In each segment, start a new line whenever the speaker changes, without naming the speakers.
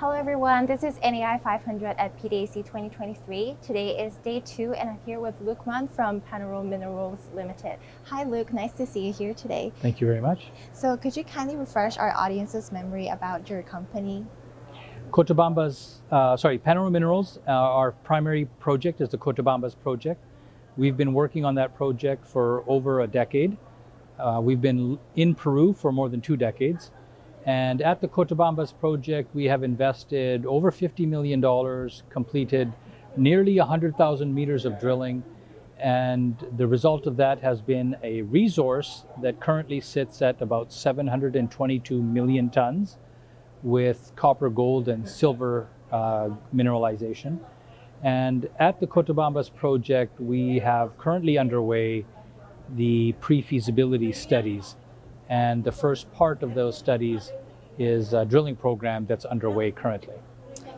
Hello everyone, this is NAI 500 at PDAC 2023. Today is day 2 and I'm here with Luquman from Panoro Minerals Limited. Hi Luke, nice to see you here today.
Thank you very much.
So could you kindly refresh our audience's memory about your company?
Panoro Minerals, our primary project is the Cotabambas Project. We've been working on that project for over a decade. We've been in Peru for more than 2 decades. And at the Cotabambas Project, we have invested over $50 million, completed nearly 100,000 meters of drilling. And the result of that has been a resource that currently sits at about 722 million tons with copper, gold, and silver mineralization. And at the Cotabambas Project, we have currently underway the pre-feasibility studies. And the first part of those studies is a drilling program that's underway currently.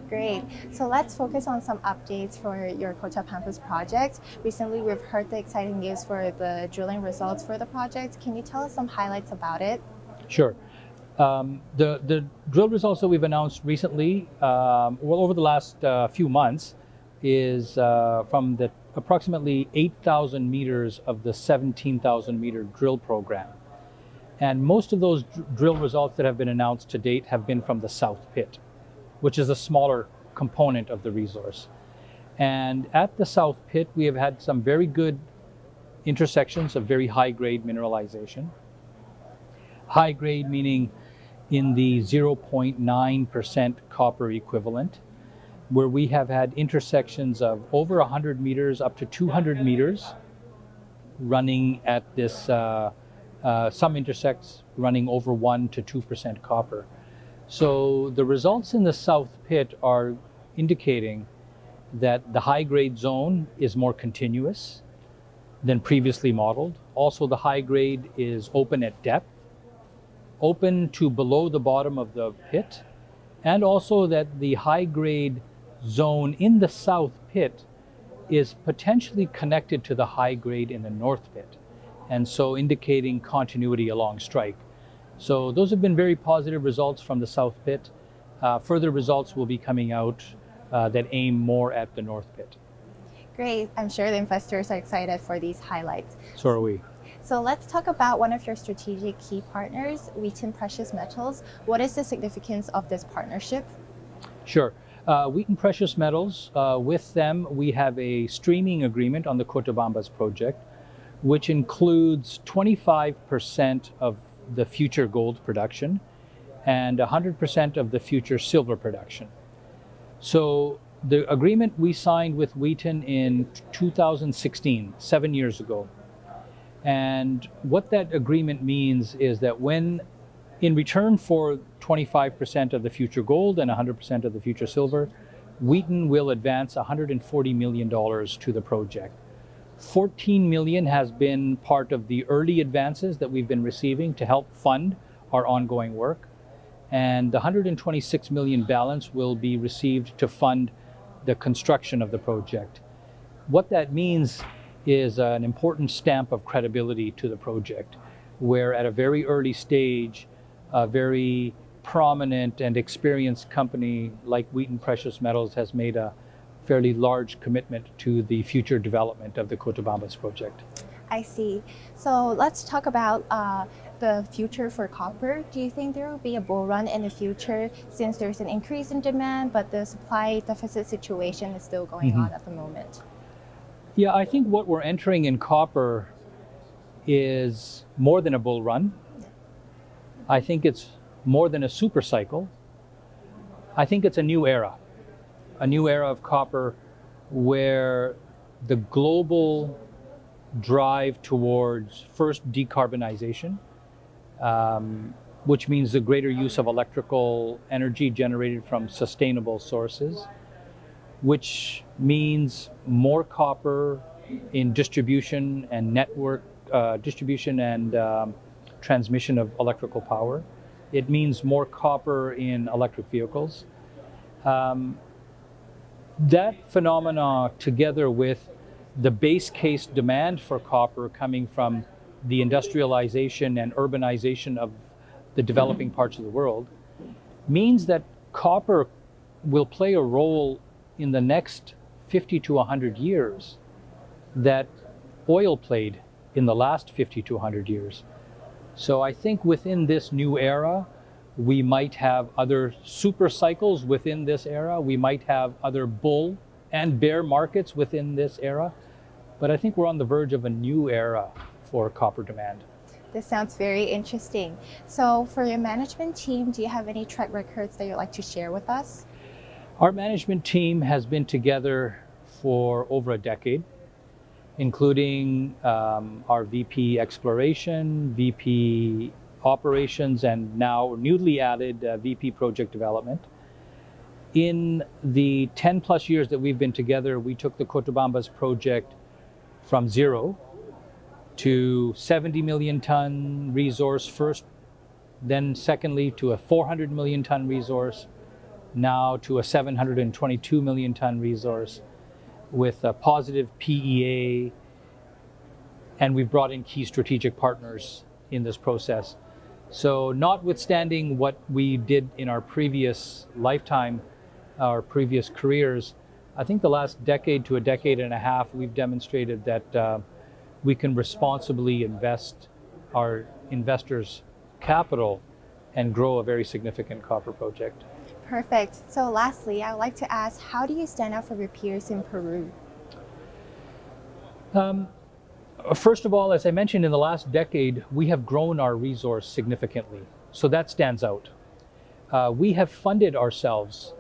Great. So let's focus on some updates for your Cotabambas project. Recently, we've heard the exciting news for the drilling results for the project. Can you tell us some highlights about it?
Sure. The drill results that we've announced recently, over the last few months, is from the approximately 8,000 meters of the 17,000 meter drill program. And most of those drill results that have been announced to date have been from the South Pit, which is a smaller component of the resource. And at the South Pit, we have had some very good intersections of very high-grade mineralization. High grade meaning in the 0.9% copper equivalent, where we have had intersections of over 100 meters up to 200 meters running at this some intersects running over 1 to 2% copper. So the results in the South Pit are indicating that the high-grade zone is more continuous than previously modeled. Also, the high grade is open at depth, open to below the bottom of the pit, and also that the high-grade zone in the South Pit is potentially connected to the high grade in the North Pit, and so indicating continuity along strike. So those have been very positive results from the South Pit. Further results will be coming out that aim more at the North Pit.
Great. I'm sure the investors are excited for these highlights.
So are we.
So let's talk about one of your strategic key partners, Wheaten Precious Metals. What is the significance of this partnership? Sure.
Wheaton Precious Metals, with them, we have a streaming agreement on the Cotabambas project, which includes 25% of the future gold production and 100% of the future silver production. So the agreement we signed with Wheaton in 2016, 7 years ago. And what that agreement means is that when, in return for 25% of the future gold and 100% of the future silver, Wheaton will advance $140 million to the project. 14 million has been part of the early advances that we've been receiving to help fund our ongoing work. And the 126 million balance will be received to fund the construction of the project. What that means is an important stamp of credibility to the project, where at a very early stage, a very prominent and experienced company like Wheaton Precious Metals has made a fairly large commitment to the future development of the Cotabambas project.
I see. So let's talk about the future for copper. Do you think there will be a bull run in the future since there's an increase in demand, but the supply deficit situation is still going on at the moment?
Yeah, I think what we're entering in copper is more than a bull run. I think it's more than a super cycle. I think it's a new era of copper where the global drive towards first decarbonization, which means the greater use of electrical energy generated from sustainable sources, which means more copper in distribution and network, distribution and transmission of electrical power. It means more copper in electric vehicles. That phenomena, together with the base case demand for copper coming from the industrialization and urbanization of the developing parts of the world, means that copper will play a role in the next 50 to 100 years that oil played in the last 50 to 100 years. So I think within this new era, we might have other super cycles within this era. We might have other bull and bear markets within this era. But I think we're on the verge of a new era for copper demand.
This sounds very interesting. So for your management team, do you have any track records that you'd like to share with us?
Our management team has been together for over a decade, including our VP Exploration, VP Operations, and now newly added VP Project Development. In the 10 plus years that we've been together, we took the Cotabambas Project from zero to 70 million ton resource first, then secondly to a 400 million ton resource, now to a 722 million ton resource with a positive PEA, and we've brought in key strategic partners in this process. So notwithstanding what we did in our previous lifetime, our previous careers, I think the last decade to a decade and a half, we've demonstrated that we can responsibly invest our investors' capital and grow a very significant copper project.
Perfect. So lastly, I would like to ask, how do you stand out from your peers in Peru?
First of all, as I mentioned, in the last decade, we have grown our resource significantly. So that stands out. We have funded ourselves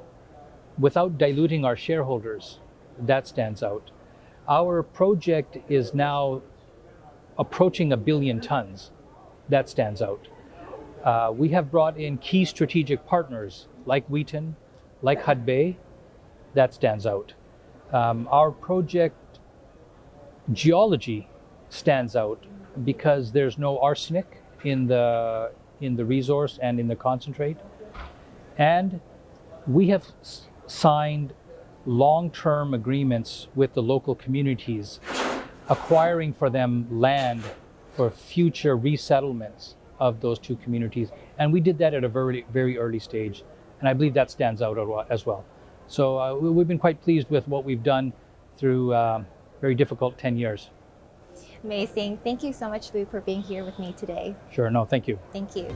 without diluting our shareholders. That stands out. Our project is now approaching 1 billion tons. That stands out. We have brought in key strategic partners like Wheaton, like Hudbay. That stands out. Our project geology stands out because there's no arsenic in the resource and in the concentrate. And we have signed long-term agreements with the local communities, acquiring for them land for future resettlements of those two communities. And we did that at a very, very early stage. And I believe that stands out as well. So we've been quite pleased with what we've done through very difficult 10 years.
Amazing. Thank you so much, Lou, for being here with me today.
Sure. No, thank you.
Thank you.